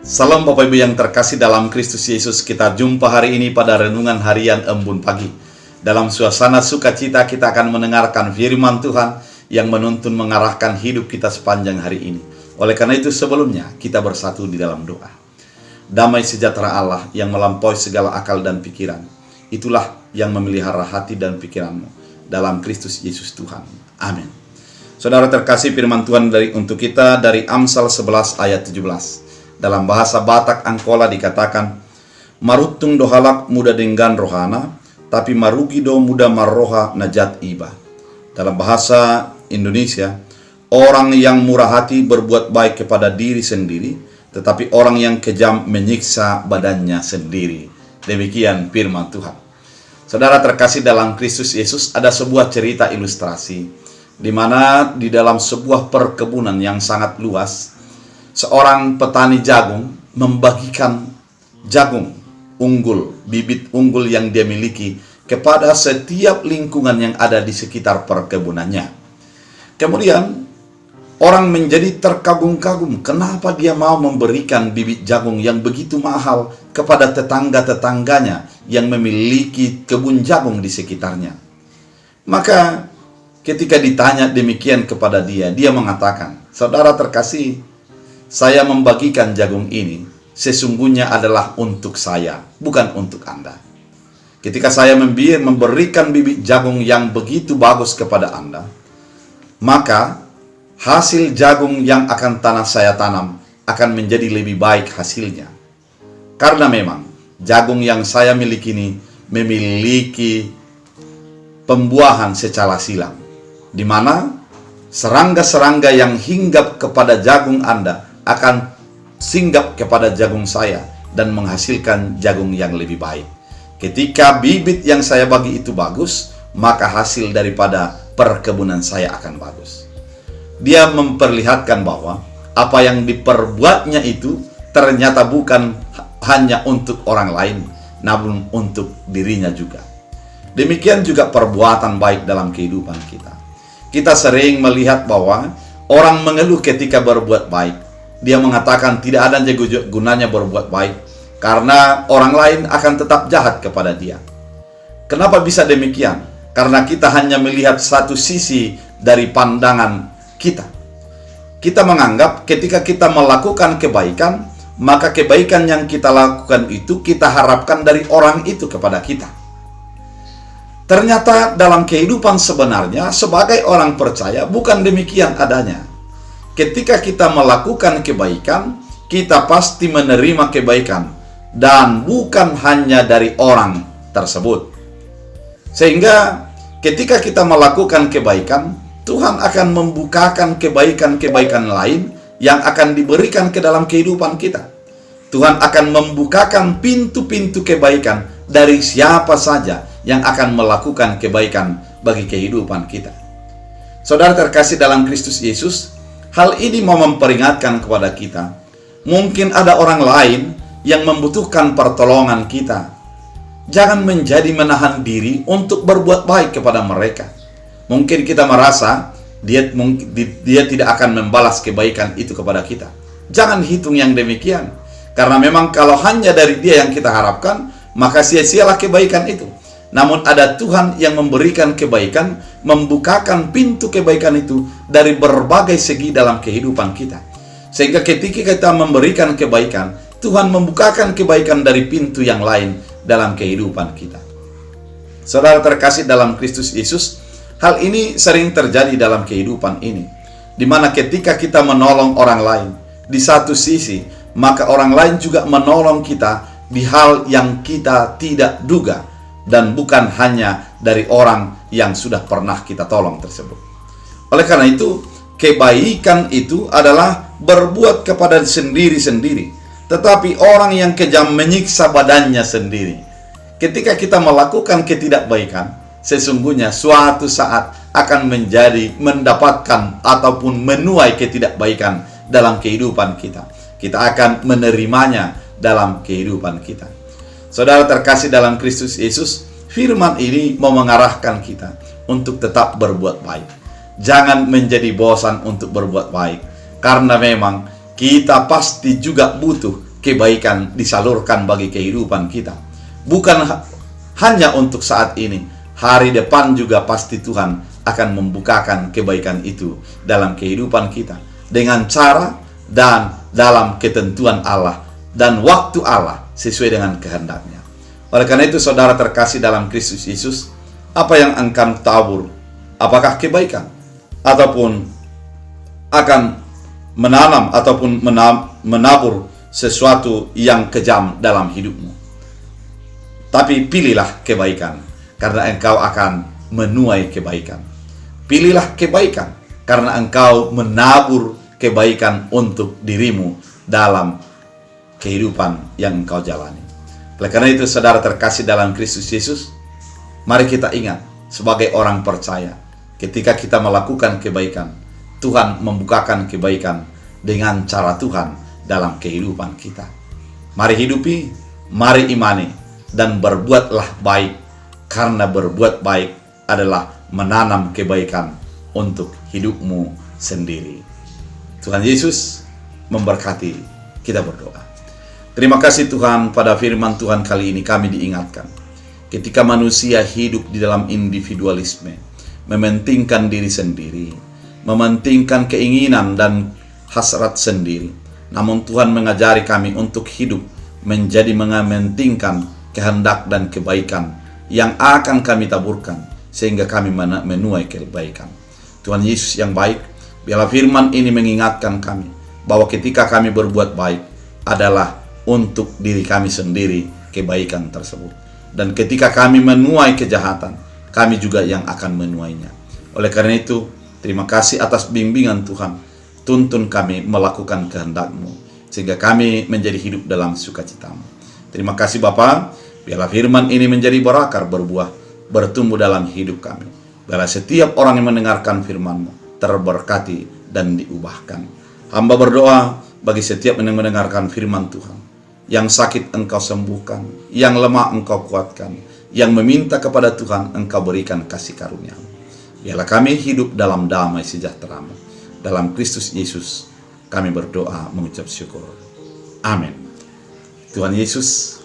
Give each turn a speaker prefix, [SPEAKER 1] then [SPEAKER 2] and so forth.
[SPEAKER 1] Salam Bapak Ibu yang terkasih dalam Kristus Yesus. Kita jumpa hari ini pada renungan harian Embun Pagi. Dalam suasana sukacita kita akan mendengarkan firman Tuhan yang menuntun mengarahkan hidup kita sepanjang hari ini. Oleh karena itu sebelumnya kita bersatu di dalam doa. Damai sejahtera Allah yang melampaui segala akal dan pikiran, itulah yang memelihara hati dan pikiranmu dalam Kristus Yesus Tuhan. Amin. Saudara terkasih, firman Tuhan untuk kita dari Amsal 11 ayat 17. Dalam bahasa Batak Angkola dikatakan, marutung dohalak muda dengan rohana, tapi marugi do muda marroha najat iba. Dalam bahasa Indonesia, orang yang murah hati berbuat baik kepada diri sendiri, tetapi orang yang kejam menyiksa badannya sendiri. Demikian firman Tuhan. Saudara terkasih dalam Kristus Yesus, ada sebuah cerita ilustrasi, di mana di dalam sebuah perkebunan yang sangat luas, seorang petani jagung membagikan jagung unggul, bibit unggul yang dia miliki kepada setiap lingkungan yang ada di sekitar perkebunannya. Kemudian orang menjadi terkagum-kagum, kenapa dia mau memberikan bibit jagung yang begitu mahal kepada tetangga-tetangganya yang memiliki kebun jagung di sekitarnya. Maka ketika ditanya demikian kepada dia, dia mengatakan, saudara terkasih, saya membagikan jagung ini sesungguhnya adalah untuk saya, bukan untuk Anda. Ketika saya memberikan bibit jagung yang begitu bagus kepada Anda, maka hasil jagung yang akan saya tanam akan menjadi lebih baik hasilnya. Karena memang jagung yang saya miliki ini memiliki pembuahan secara silang, di mana serangga-serangga yang hinggap kepada jagung Anda akan singgap kepada jagung saya dan menghasilkan jagung yang lebih baik. Ketika bibit yang saya bagi itu bagus, maka hasil daripada perkebunan saya akan bagus. Dia memperlihatkan bahwa apa yang diperbuatnya itu ternyata bukan hanya untuk orang lain, namun untuk dirinya juga. Demikian juga perbuatan baik dalam kehidupan kita. Kita sering melihat bahwa orang mengeluh ketika berbuat baik. Dia mengatakan tidak ada gunanya berbuat baik karena orang lain akan tetap jahat kepada dia. Kenapa bisa demikian? Karena kita hanya melihat satu sisi dari pandangan kita. Kita menganggap ketika kita melakukan kebaikan, maka kebaikan yang kita lakukan itu kita harapkan dari orang itu kepada kita. Ternyata dalam kehidupan sebenarnya sebagai orang percaya bukan demikian adanya. Ketika kita melakukan kebaikan, kita pasti menerima kebaikan dan bukan hanya dari orang tersebut. Sehingga ketika kita melakukan kebaikan, Tuhan akan membukakan kebaikan-kebaikan lain yang akan diberikan ke dalam kehidupan kita. Tuhan akan membukakan pintu-pintu kebaikan dari siapa saja yang akan melakukan kebaikan bagi kehidupan kita. Saudara terkasih dalam Kristus Yesus, hal ini mau memperingatkan kepada kita. Mungkin ada orang lain yang membutuhkan pertolongan kita. Jangan menjadi menahan diri untuk berbuat baik kepada mereka. Mungkin kita merasa dia tidak akan membalas kebaikan itu kepada kita. Jangan hitung yang demikian. Karena memang kalau hanya dari dia yang kita harapkan, maka sia-sialah kebaikan itu. Namun ada Tuhan yang memberikan kebaikan, membukakan pintu kebaikan itu dari berbagai segi dalam kehidupan kita. Sehingga ketika kita memberikan kebaikan, Tuhan membukakan kebaikan dari pintu yang lain dalam kehidupan kita. Saudara terkasih dalam Kristus Yesus, hal ini sering terjadi dalam kehidupan ini. Di mana ketika kita menolong orang lain, di satu sisi, maka orang lain juga menolong kita di hal yang kita tidak duga. Dan bukan hanya dari orang yang sudah pernah kita tolong tersebut. Oleh karena itu, kebaikan itu adalah berbuat kepada sendiri-sendiri. Tetapi orang yang kejam menyiksa badannya sendiri. Ketika kita melakukan ketidakbaikan, sesungguhnya suatu saat akan mendapatkan ataupun menuai ketidakbaikan dalam kehidupan kita. Kita akan menerimanya dalam kehidupan kita. Saudara terkasih dalam Kristus Yesus, firman ini mau mengarahkan kita untuk tetap berbuat baik. Jangan menjadi bosan untuk berbuat baik, karena memang kita pasti juga butuh kebaikan disalurkan bagi kehidupan kita. Bukan hanya untuk saat ini, hari depan juga pasti Tuhan akan membukakan kebaikan itu dalam kehidupan kita dengan cara dan dalam ketentuan Allah dan waktu Allah sesuai dengan kehendaknya. Oleh karena itu, saudara terkasih dalam Kristus Yesus, apa yang engkau tabur, apakah kebaikan ataupun akan menanam ataupun menabur sesuatu yang kejam dalam hidupmu? Tapi pilihlah kebaikan, karena engkau akan menuai kebaikan. Pilihlah kebaikan, karena engkau menabur kebaikan untuk dirimu dalam kehidupan yang engkau jalani. Oleh karena itu, saudara terkasih dalam Kristus Yesus, mari kita ingat sebagai orang percaya, ketika kita melakukan kebaikan, Tuhan membukakan kebaikan dengan cara Tuhan dalam kehidupan kita. Mari hidupi, mari imani, dan berbuatlah baik, karena berbuat baik adalah menanam kebaikan untuk hidupmu sendiri. Tuhan Yesus memberkati. Kita berdoa. Terima kasih Tuhan, pada firman Tuhan kali ini kami diingatkan, ketika manusia hidup di dalam individualisme, mementingkan diri sendiri, mementingkan keinginan dan hasrat sendiri. Namun Tuhan mengajari kami untuk hidup menjadi mementingkan kehendak dan kebaikan yang akan kami taburkan, sehingga kami menuai kebaikan. Tuhan Yesus yang baik, biarlah firman ini mengingatkan kami bahwa ketika kami berbuat baik adalah untuk diri kami sendiri kebaikan tersebut. Dan ketika kami menuai kejahatan, kami juga yang akan menuainya. Oleh karena itu, terima kasih atas bimbingan Tuhan. Tuntun kami melakukan kehendak-Mu, sehingga kami menjadi hidup dalam sukacita-Mu. Terima kasih Bapa, biarlah firman ini menjadi berakar, berbuah, bertumbuh dalam hidup kami. Biarlah setiap orang yang mendengarkan firman-Mu terberkati dan diubahkan. Hamba berdoa bagi setiap yang mendengarkan firman Tuhan. Yang sakit Engkau sembuhkan, yang lemah Engkau kuatkan, yang meminta kepada Tuhan Engkau berikan kasih karunia-Mu. Biarlah kami hidup dalam damai sejahtera-Mu. Dalam Kristus Yesus kami berdoa mengucap syukur. Amin. Tuhan Yesus